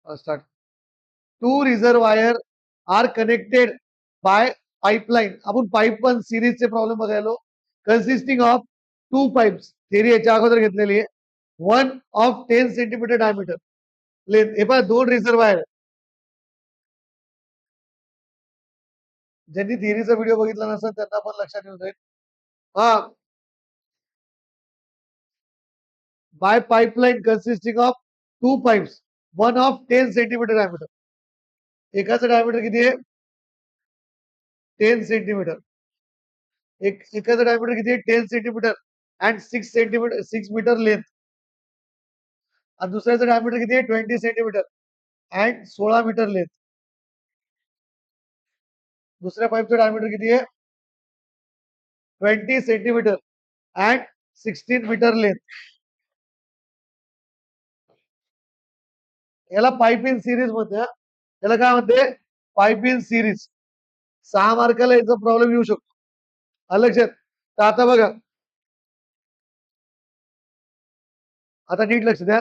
Start. Two reservoir are connected by pipeline. आपण pipe पण सिरीजचे प्रॉब्लेम बघायलो. Consisting of two pipes. Theory याच्या अगोदर घेतलेली आहे. One of 10 centimetre diameter length. हे पहा दोन रिझर्वायर. ज्यांनी थिअरीचा व्हिडिओ बघितला नसेल त्यांना पण लक्षात येऊन जाईल. हा, by pipeline consisting of two pipes, one of 10 centimetre diameter. एकाचं डायमीटर किती आहे? 10 सेंटीमीटर. एकाचं डायमीटर किती आहे? 10 सेंटीमीटर अँड 6 मीटर लेंथ. आणि दुसऱ्याचं डायमीटर किती आहे? 20 सेंटीमीटर अँड 16 मीटर लेंथ. दुसऱ्या पाईपचं डायमीटर किती आहे? 20 सेंटीमीटर अँड 16 मीटर लेंथ. याला पाईप इन सिरीज म्हणते. याला काय म्हणते? Pipe in series. 6 मार्काला याचा प्रॉब्लेम येऊ शकतो. लक्षात. तर आता बघा, आता नीट लक्ष द्या.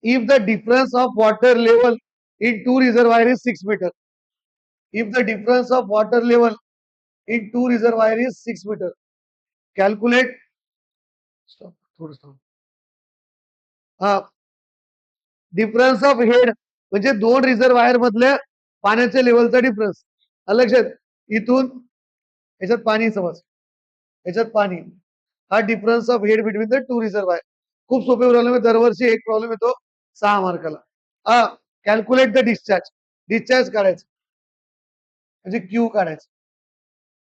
if the difference of water level in two reservoir is 6 meter. If the difference of water level in two reservoir is 6 meter. Calculate. Stop. Difference of head म्हणजे दोन रिझर्वायर मधल्या पाण्याच्या लेवलचा डिफरन्स. लक्षात. इथून याच्यात पाणी, समज याच्यात पाणी. हा difference of head between the two reservoir. खूप सोपे प्रॉब्लेम आहे. दरवर्षी एक प्रॉब्लेम येतो 6 मार्काला. Calculate the discharge. डिस्चार्ज काढायचं म्हणजे क्यू काढायचं.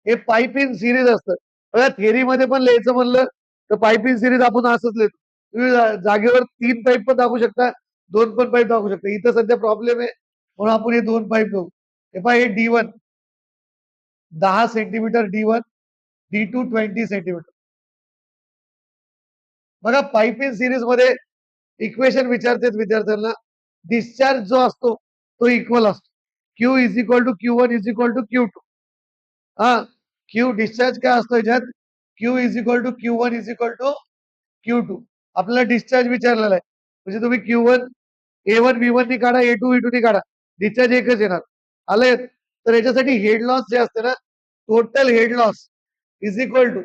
हे पाईप इन सिरीज असतं. बघा थेरीमध्ये पण लिहायचं म्हणलं तर पाईप इन सिरीज आपण असंच लिहितो. तुम्ही जागेवर 3 पाईप पण दाखवू शकता, 2 पण पाईप दाखवू शकता. इथं सध्या प्रॉब्लेम आहे म्हणून आपण हे 2 पाईप घेऊ. हे पहा, हे D1 10 centimetre, D1, D2 20 centimetre. बघा पाईप इन सिरीज मध्ये इक्वेशन विचारतात विद्यार्थ्यांना. डिस्चार्ज जो असतो तो इक्वल असतो. Q is equal to Q1 is equal to Q2. Q discharge काय असतो याच्यात? Q is equal to Q1 is equal to Q2. आपल्याला डिस्चार्ज विचारलेला आहे म्हणजे तुम्ही Q1 A1 V1 नी काढा, A2 V2 नी काढा, डिस्चार्ज एकच येणार. आलंय. तर याच्यासाठी हेड लॉस जे असते ना, total head loss is equal to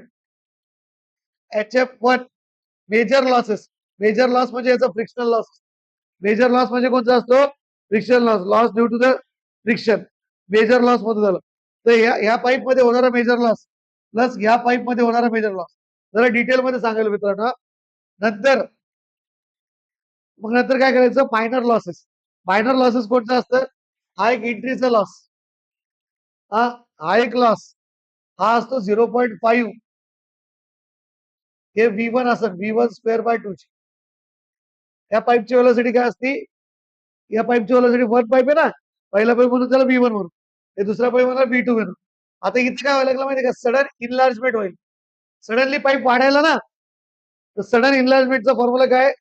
HF1 major losses. Major loss म्हणजे याचा फ्रिक्शनल लॉस. मेजर लॉस म्हणजे कोणता असतो? Friction loss. Loss due to the friction. Major loss मध्ये झालं. तर ह्या पाईप मध्ये होणारा मेजर लॉस प्लस ह्या पाईप मध्ये होणारा मेजर लॉस जरा डिटेल मध्ये सांगायला मित्रांनो. नंतर मग नंतर काय करायचं? Minor losses. मायनर लॉसेस कोणतं असतं? हा एक एंट्रीचा लॉस. हा एक लॉस. हा असतो 0.5. हे V1 असं V1 स्क्वेअर बाय 2. या पाईपची वेलोसिटी काय असती? या पाईपची वेलोसिटी 1 पाईप आहे ना, पहिला पाईप म्हणून त्याला V1 म्हणून, हे दुसरा पाईप म्हणून V2 म्हणून. आता इथे काय व्हायला लागलं माहिती का? सडन इनलार्जमेंट होईल. सडनली पाईप वाढायला ना, तर सडन इनलार्जमेंटचा फॉर्म्युला काय?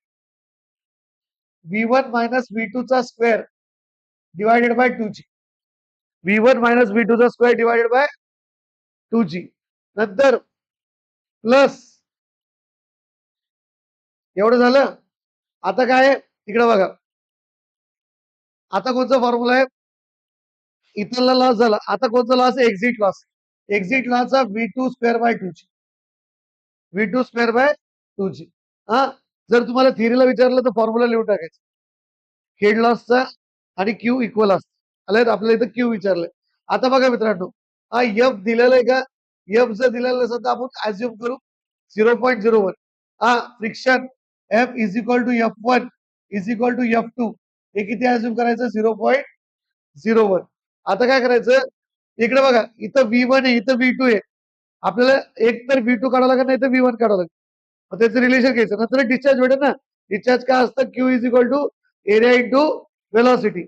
V1 मायनस V2 चा square divided by 2G. V1 minus V2 चा स्क्वेअर डिवायडेड बाय 2G. नंतर प्लस एवढं झालं. आता काय? इकडे बघा. आता कोणता फॉर्म्युला आहे? इथला लॉस झाला. आता कोणता लॉस? Exit loss. एक्झिट लॉसचा V2 square by 2G. V2 square by 2G. जर तुम्हाला थिअरीला विचारलं तर फॉर्म्युला लिहून टाकायचं. हेड लॉसचा आणि क्यू इक्वल असतं. आलं आपल्याला इथं क्यू विचारलंय. आता बघा मित्रांनो, एफ दिलेलं आहे का? एफ जर दिलेलं नसेल तर आपण ऍज्युम करू 0.01. Friction F is equal to F1 is equal to F2. हे किती ऍज्युम करायचं? 0.01. आता काय करायचं? इकडे बघा, इथं V1 आहे, इथं V2 आहे. आपल्याला एक तर V2 काढावं लागेल, नाही तर V1 काढावं लागेल. मग त्याचं रिलेशन घ्यायचं. नंतर डिस्चार्ज भेटेल ना. डिस्चार्ज काय असतं? Q is equal to area into velocity.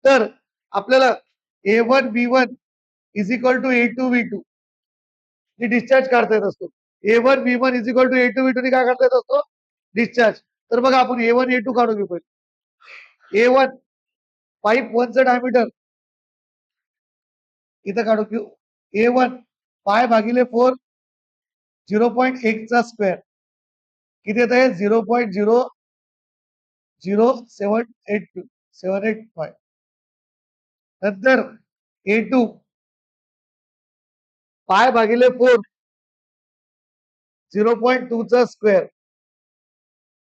तर आपल्याला A1 V1 is equal to A2 V2 discharge काढता येत असतो. A1 V1 is equal to A2 V2 काय काढता येत असतो? डिस्चार्ज. तर बघा आपण A1 A2 काढून घेऊ पहिले. A1 पाईप 1चं डायमीटर इथं काढू. क्यू A1 पाय भागिले 4 0.1 चा स्क्वेअर किती येत आहे 0.00785 नंतर A2 पाय भागिले 4 0.2 चा स्क्वेअर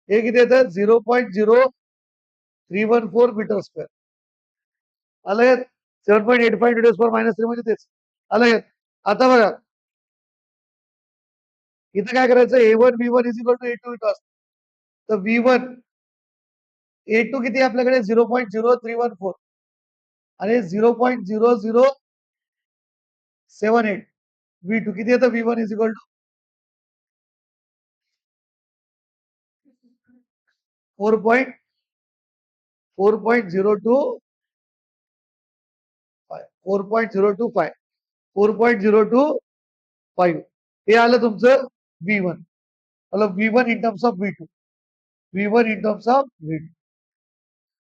हे किती येतं 0.0314 मीटर स्क्वेअर आलं 7.85 × 10⁻³ म्हणजे तेच आलं आता बघा इथं काय करायचं A1 B1 is equal to A2 इथं असतं तर V1 A2 किती आहे आपल्याकडे 0.0314 आणि 0.0078 V2 किती येतं V1 इज इक्वल टू 4.025 4.025 4.025 हे आलं तुमचं V1 मतलब V1 in terms of V2 V1 in terms of V2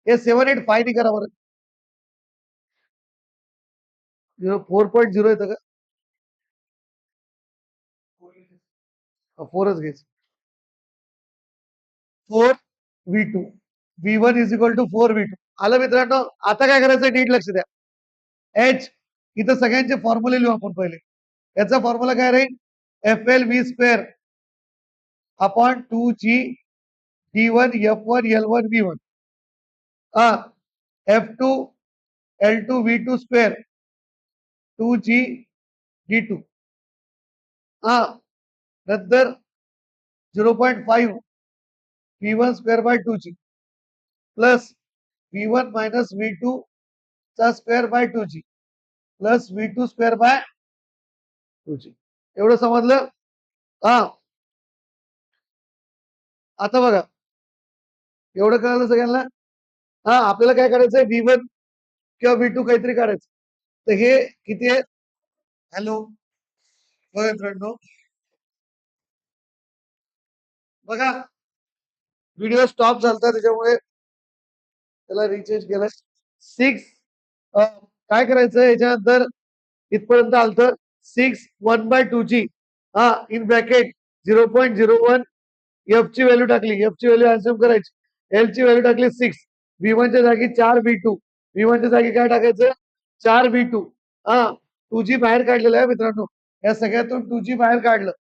हे 785 नाही करा बरं 4.0 येतं का 4च घ्यायचं 4 V2 V1 is equal to 4 V2 आलं मित्रांनो आता काय करायचं नीट लक्ष द्या H इथं सगळ्यांचे फॉर्म्युले लिहू आपण पहिले याचा फॉर्म्युला काय राहील FL V² upon 2G D1 F1 L1 V1 F2 L2 V2² 2G D2 नंतर 0.5 V1² 2G plus V1 minus V2 चा square by 2G plus V2² bye 2G एवढं समजलं आता बघा एवढं कळलं सगळ्यांना आपल्याला काय करायचंय V1 किंवा V2 काहीतरी काढायचं तर हे किती आहे हॅलो बघा मित्रांनो बघा व्हिडिओ स्टॉप झालता त्याच्यामुळे त्याला रिचेंज केलं 6 काय करायचं याच्यानंतर इथपर्यंत आलं 6 1/2G इन ब्रॅकेट 0.01 एफ ची व्हॅल्यू टाकली एफ ची व्हॅल्यू अँसम करायची एल ची व्हॅल्यू टाकली 6 V1 च्या जागी 4 V2 V1 च्या जागी काय टाकायचं 4 V2 2G बाहेर काढलेलं आहे मित्रांनो या सगळ्यातून 2G बाहेर काढलं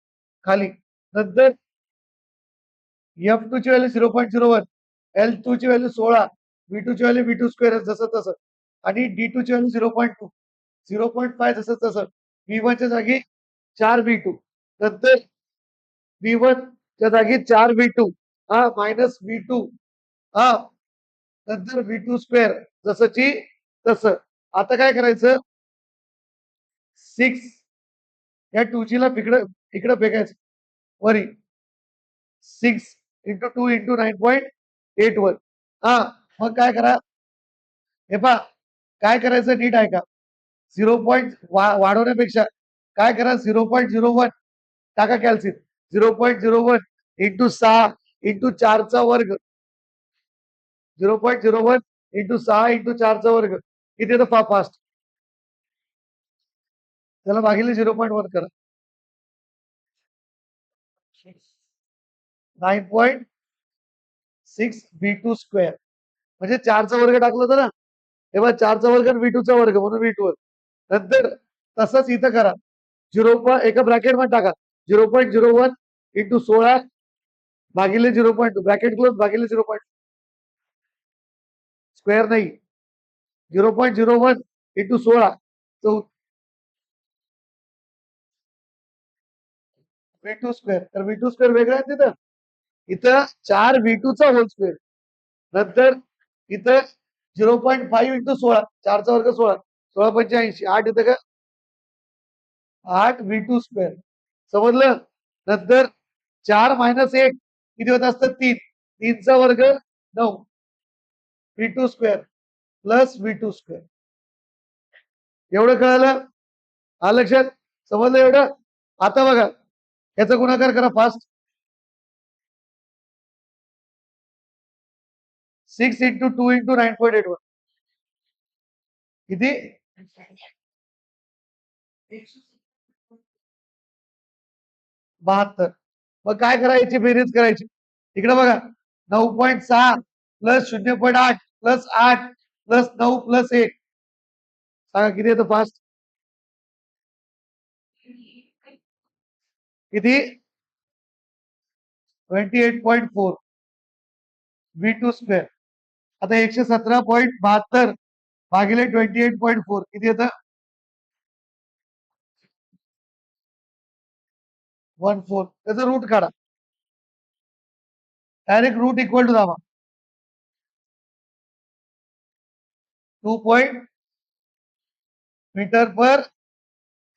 खाली नंतर F2 ची व्हॅल्यू 0.01 L2 ची व्हॅल्यू 16 V2 ची व्हॅल्यू V2² जसं तसं आणि D2 ची व्हॅल्यू 0.2 0.5 जसं तसं V1 च्या जागी 4 V2 नंतर V1 च्या जागी 4 V2 मायनस V2 नंतर V2² जसंची तसं आता काय करायचं 6 या 2G ला इकडं फेकायचं वरी 6 × 2 × 9.81 मग काय करा हे पहा काय करायचं नीट आहे का 0. वाढवण्यापेक्षा काय करा 0.01 टाका कॅल्सियम 0.01 × 6 × 4चा वर्ग 0.01 × 6 × 4चा वर्ग किती येतं फास्ट त्याला भागिले 0.1 करा 9.6 V2² म्हणजे 4चा वर्ग टाकलं होतं ना तेव्हा 4चा वर्ग आणि V2चा वर्ग म्हणून V2 नंतर तसंच इथं करा 0. एका ब्रॅकेट मध्ये टाका 0.01 × 16 भागिले 0.2 ब्रॅकेट क्लोज भागिले 0. स्क्वेअर नाही 0.01 × 16 V2² तर V2² वेगळं आहे तिथं इथं 4 V2चा होल स्क्वेअर नंतर इथं 0.5 × 16 4चा वर्ग 16 16 85 8 येतं का 8 V2² समजलं नंतर 4 मायनस 1 किती होत असतं 3 3चा वर्ग 9 V2² प्लस V2² एवढं कळालं लक्षात समजलं एवढं आता बघा याचा गुणाकार करा फास्ट 6 × 2 × 9.81 किती 72 मग काय करायची बेरीज करायची इकडे बघा 9.6 प्लस 0.8 प्लस 8 प्लस 9 प्लस 1 सांगा किती येतं फास्ट किती 28.4 V2 स्क्वेअर आता 117.72 भागिले 28.4 किती येतं 1/4 त्याचं रूट काढा डायरेक्ट रूट इक्वल टू दाबा 2 मीटर पर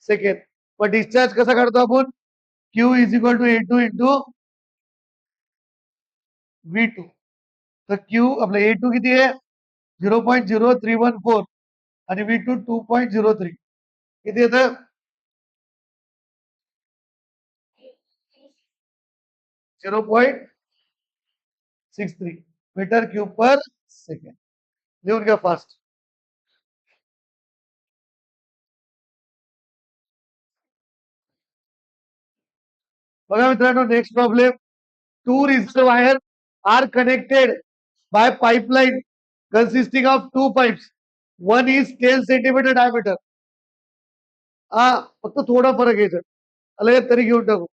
सेकंड पण डिस्चार्ज कसा काढतो आपण Q is equal to A2 into V2 तर Q आपलं A2 किती आहे 0.0314 आणि V2 2.03 किती येतं 0.63 मीटर क्यूब पर सेकंड लिहून घ्या फास्ट बघा मित्रांनो next problem two reservoir are connected by pipeline consisting of two pipes. One is 10 centimeter diameter. हा फक्त थोडा फरक आहे इथं अलग तरी घेऊन टाकू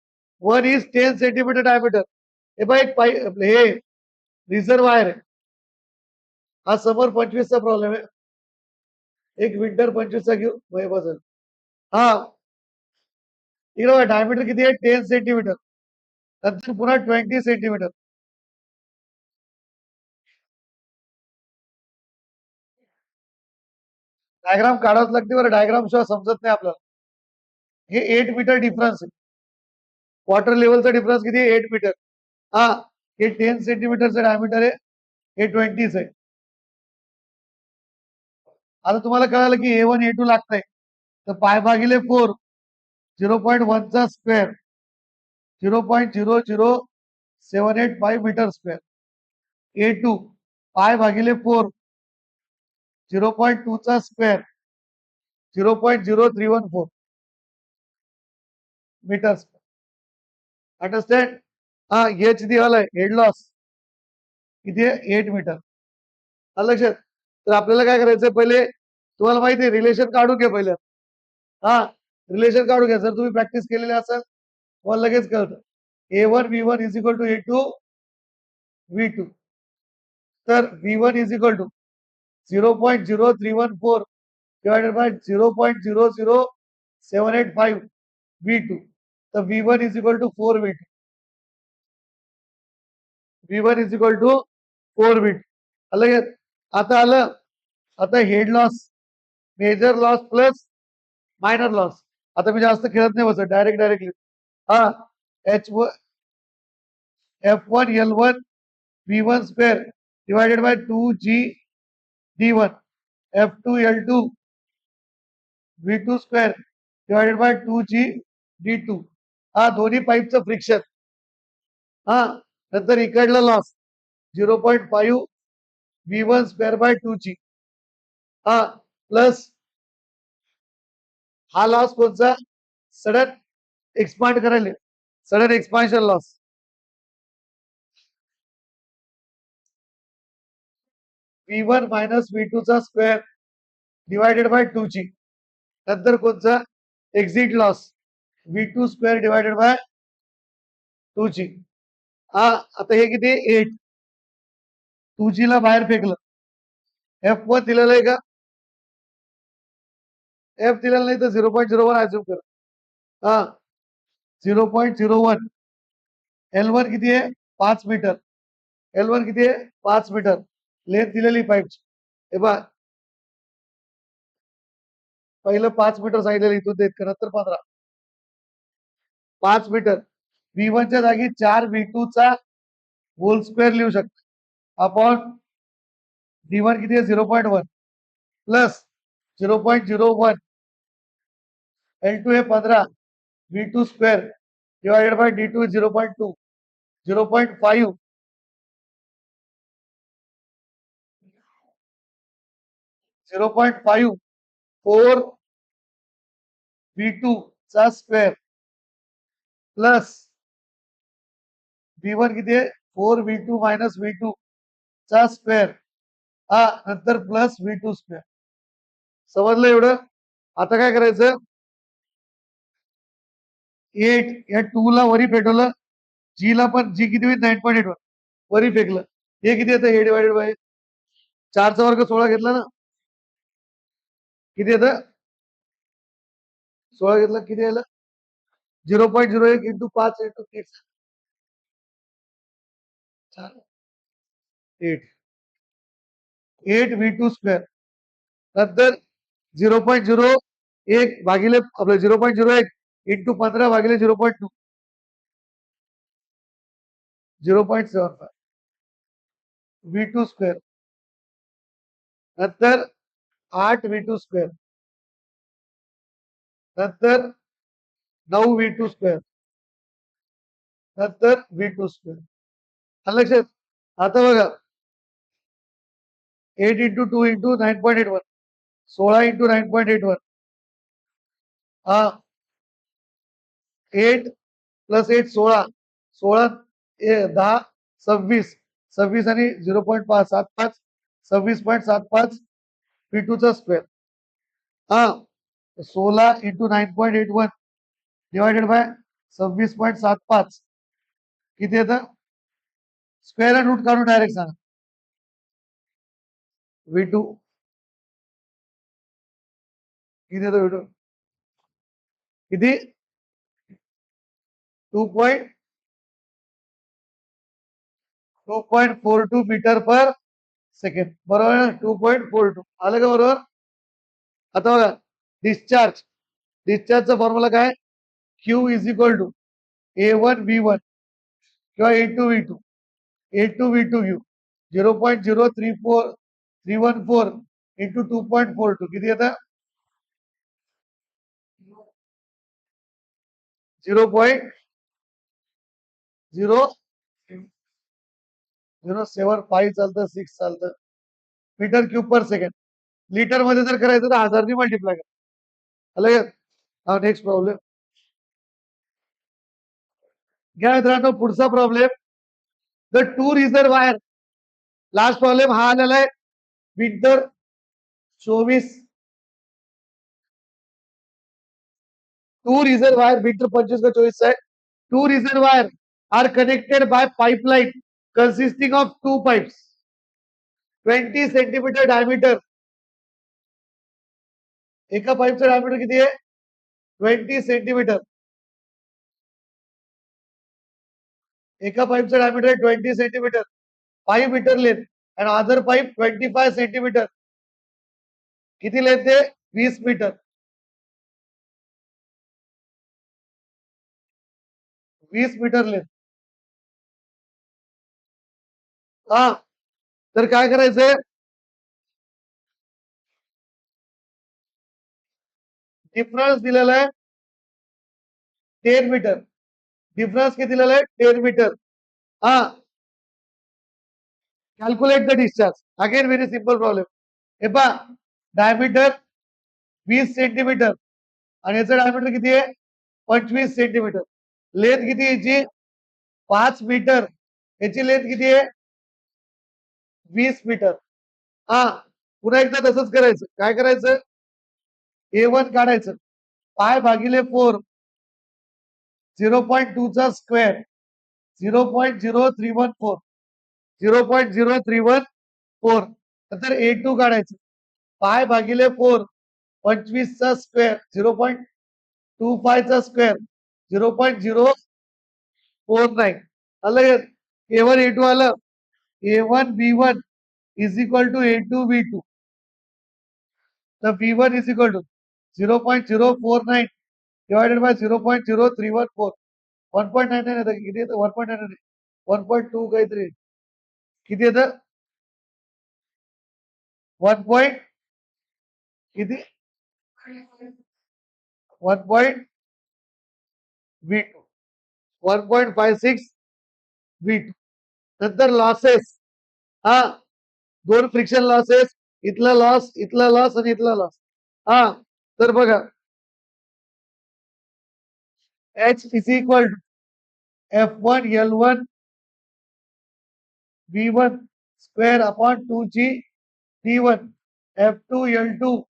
1 is 10 centimeter diameter. हे बघ एक पाईप हे रिझर्वायर आहे हा समोर 25 चा प्रॉब्लेम आहे एक विंटर 25 चा घेऊ वय बदल हा इकडे डायमीटर किती आहे 10 सेंटीमीटर नंतर पुन्हा 20 सेंटीमीटर डायग्राम काढावंच लागते बरं डायग्राम शिवाय समजत नाही आपल्याला हे 8 मीटर डिफरन्स आहे वॉटर लेवलचा डिफरन्स किती आहे 8 मीटर हा हे 10 सेंटीमीटरचं डायमीटर आहे हे 20 आहे आता तुम्हाला कळालं की A1 A2 लागतंय तर पाय भागिले 4 0.1 चा स्क्वेअर 0.00785 मीटर स्क्वेअर A2 पाय भागिले 4 0.2 चा स्क्वेअर 0.0314 मीटर स्क्वेअर अंडरस्टँड हा एच दिलेला आहे हेड लॉस किती आहे 8 मीटर लक्षात तर आपल्याला काय करायचं पहिले तुम्हाला माहिती आहे रिलेशन काढून घ्या पहिल्या हा रिलेशन काढून घ्या जर तुम्ही प्रॅक्टिस केलेले असाल तुम्हाला लगेच कळतं A1 V1 is equal to A2 V2 तर V1 is equal to 0.0314 divided by 0.00785 V2 तर V1 is equal to 4 V2 V1 is equal to 4 V2 अलग आता आलं आता head loss major loss plus minor loss आता मी जास्त खेळत नाही बसत डायरेक्टली हा F1 L1 V1 square divided by 2G D1 F2 L2 V2 square divided by 2G D2 हा दोन्ही पाईपचं फ्रिक्शन हा नंतर इकडला loss 0.5 V1 square by 2G हा प्लस हा लॉस कोणचा सडन एक्सपांड करायला sudden expansion loss V1 minus V2 चा square divided by 2G नंतर कोणचा exit loss V2 square divided by 2G हा आता हे किती 8 2G ला बाहेर फेकलं F1 दिलेलं आहे का F दिलेलं नाही तर 0.01 अज्युम करा हा 0.01 L1 किती आहे 5 मीटर L1 किती आहे 5 मीटर लेंथ दिलेली पाईपची हे बघा पहिलं 5 मीटर सांगितलेलं इथून देत का नंतर 15 5 मीटर V1 च्या जागी 4 V2 चा होल स्क्वेअर लिहू शकता अपॉन D1 किती आहे 0.1 प्लस 0.01 L2 है 15 V2 square divided by D2 0.2 0.5 0.5 4 V2 चा स्क्वेअर प्लस V1 किती आहे 4v2 मायनस v2 चा स्क्वेअर हा नंतर प्लस v2 स्क्वेअर. समजलं एवढं? आता काय करायचं? 8 या 2 ला वरी पेटवलं, जी ला पण जी किती होईल 9.81 वरी फेकलं. हे किती येतं? हे डिवायडेड बाय 4चा वर्ग 16 घेतला ना, किती येतं? 16 घेतला किती आलं? 0.01 इंटू 5 इंटू 30 8 v2 स्क्वेअर नंतर 0.01 भागिले आपलं 0.01 इंटू 15 भागिले 0.2 0.75 v2 स्क्वेअर नंतर 8 v2 स्क्वेअर नंतर 9 v2 स्क्वेअर नंतर v2 स्क्वेअर. आलं लक्षात? आता बघा 8 इंटू 2 इंटू 9.81 16 इंटू 9.81 हा 8 प्लस 8 16 16 10 26 26 आणि 0.75 26.75 v2 चा स्क्वेअर हा 16 इंटू 9.81 डिवायडेड बाय 26.75 किती येतं? स्क्वेअर आणि रूट काढून डायरेक्ट सांगा. v2 किती येतं? v2 किती? 2.42 मीटर पर सेकंड. बरोबर ना? 2.42 आलं का बरोबर? आता बघा डिस्चार्जचा फॉर्म्युला काय? Q is equal to A1V1 किंवा A2V2 A2V2 Q 0.034 इंटू 2.42 किती येतं? 0.007 चालतं 6 चालतं मीटर क्यूब पर सेकंड. लिटर मध्ये जर करायचं तर 1000 मल्टिप्लाय करा. अलग हा नेक्स्ट प्रॉब्लेम घ्या मित्रांनो. पुढचा problem the two reservoir. Last problem हा आलेला आहे विंटर 24 टू रिझर्वायर विंटर 25 का 24 है. Two reservoir are connected by pipeline consisting of two pipes 20 centimetre diameter. एका पाईपचं डायमीटर किती आहे? 20 सेंटीमीटर. एका पाईपचं डायमीटर आहे 20 सेंटीमीटर. 5 मीटर लेंथ आणि अदर पाईप 25 सेंटीमीटर. किती लेंथ आहे? 20 मीटर. 20 metre length. हा तर काय करायचंय? डिफरन्स दिलेला आहे 10 मीटर. डिफरन्स किती दिलेला आहे? 10 मीटर. हा calculate the discharge. Again very simple problem. हे पहा डायमीटर 20 सेंटीमीटर आणि याचं डायमीटर किती आहे? 25 सेंटीमीटर. लेंथ किती याची? 5 मीटर. याची लेंथ किती आहे? 20 मीटर. हा पुन्हा एकदा तसंच करायचं. काय करायचं? A1 काढायचं. पाय भागिले 4 0.2 चा स्क्वेअर 0.0314 0.0314 नंतर A2 काढायचं. पाय भागिले 4 25 चा स्क्वेअर 0.25 चा स्क्वेअर 0.049 आलं. A1 A2 आलं. A1 B1 is equal to A2 B2. तर V1 is equal to 0.049 divided by 0.0314 1.99 येतं. किती येतं? 1.99 1.2 काहीतरी किती येतं? 1 पॉइंट किती? 1 पॉइंट V2 1.56 V2. नंतर लॉसेस हा 2 फ्रिक्शन लॉसेस. इथला लॉस इथला लॉस आणि इथला लॉस. हा तर बघा H is equal to F1 L1 V1 square upon 2G D1 F2 L2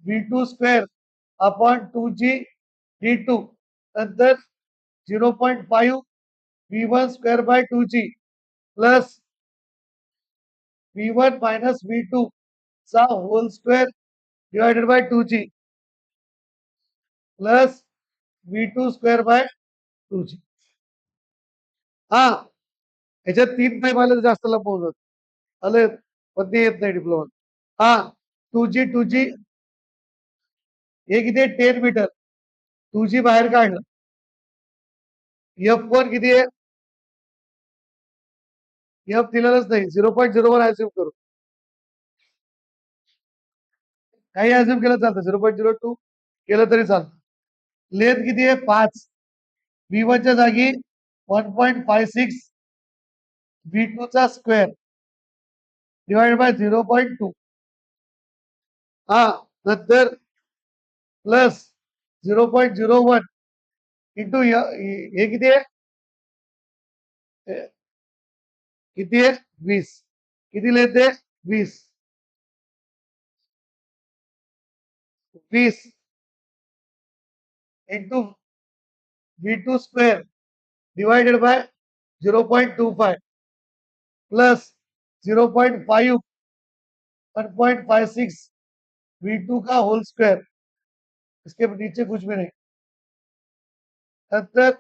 V2 square upon 2G D2 नंतर 0.5 V1 square by 2G plus V1 minus V2 चा whole square divided by 2G plus V2 square by 2G. हा याच्यात 3 time आले तर जास्त लपवतात आले पण ते येत नाही डिप्लोमा. हा 2G हे किती आहे 10 मीटर 2G बाहेर काढलं. F1 किती आहे F दिलेलंच नाही 0.01 ऍज्युम करू काही ऍज्युम केलं चालतं 0.02 केलं तरी चालतं. लेंथ किती आहे 5 V1 च्या जागी 1.56 V2 चा स्क्वेअर डिवाइड बाय 0.2 हा नंतर प्लस 0.01 इंटू हे किती आहे किती आहे 20 किती लेंथ आहे 20 into V2 square divided by 0.25 plus 0.5 1.56 V2 का होल स्क्वायर इसके नीचे कुछ भी नहीं अंतर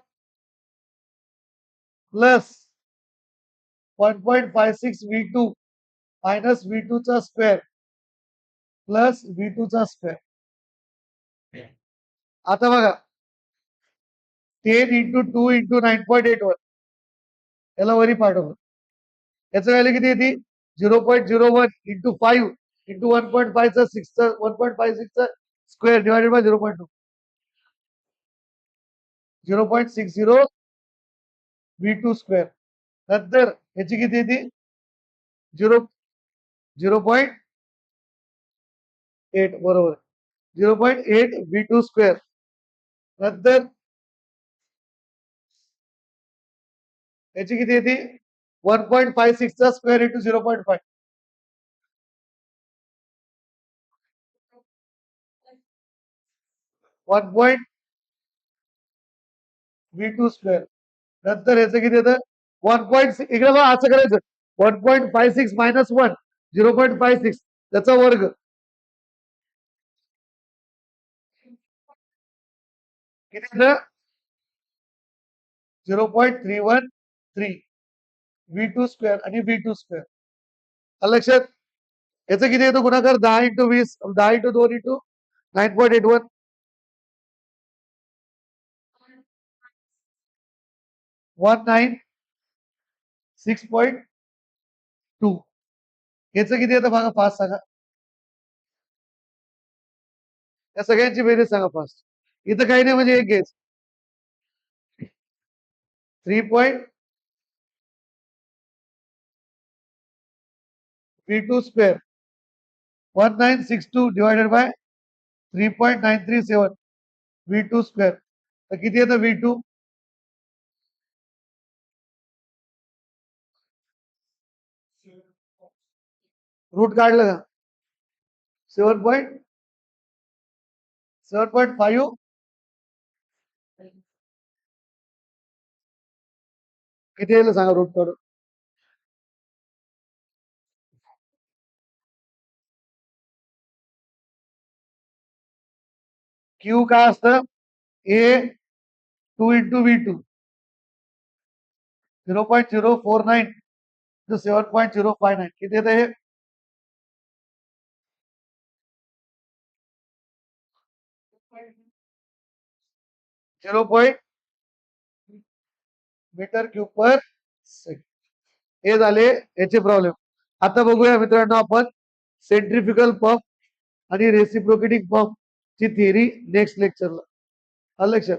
प्लस 1.56 V2 माइनस V2 चा स्क्वेअर प्लस V2 चा स्क्वेअर. आता बघा 10 इंटू 2 इंटू 9.81 याला वरी पाठवलं याचं व्हॅल्यू किती येते 0.01 इंटू 5 इंटू 1.5 चा 6 चा 1.56 चा square divided by 0.2 0.60 V2 square नंतर याची किती येते 0.8 बरोबर 0.8 V2 स्क्वेअर नंतर याची किती येते 1.56 चा स्क्वेअर इंटू 0.5 1. V2 स्क्वेअर नंतर याचं किती येतं 1. इकडे बघा असं करायचं 1.56 मायनस 1 0.56 त्याचा वर्ग किती येतं 0.313 V2 स्क्वेअर आणि V2 स्क्वेअर लक्षात याचं किती येतो गुणाकार 10 इंटू 20 10 इंटू 2 इंटू 9.81 196.2 याचं किती येतं बघा फास्ट सांगा या सगळ्यांची बेरीज सांगा फास्ट इथं काही नाही म्हणजे एक घ्यायचं 3. V2 square 1962 divided by 3.937 V2 square तर किती येतं V2 रूट काढलं का 7.5 किती येईल सांगा रूट काढून क्यू काय असतं A2 इंटू V2 0.049 टू 7.059 किती येतं हे 0. मीटर क्यूब पर सेकंड हे झाले याचे प्रॉब्लेम. आता बघूया मित्रांनो आपण सेंट्रिफ्युगल पंप आणि रेसिप्रोकेटिंग पंप ची थिअरी नेक्स्ट लेक्चरला. लक्षात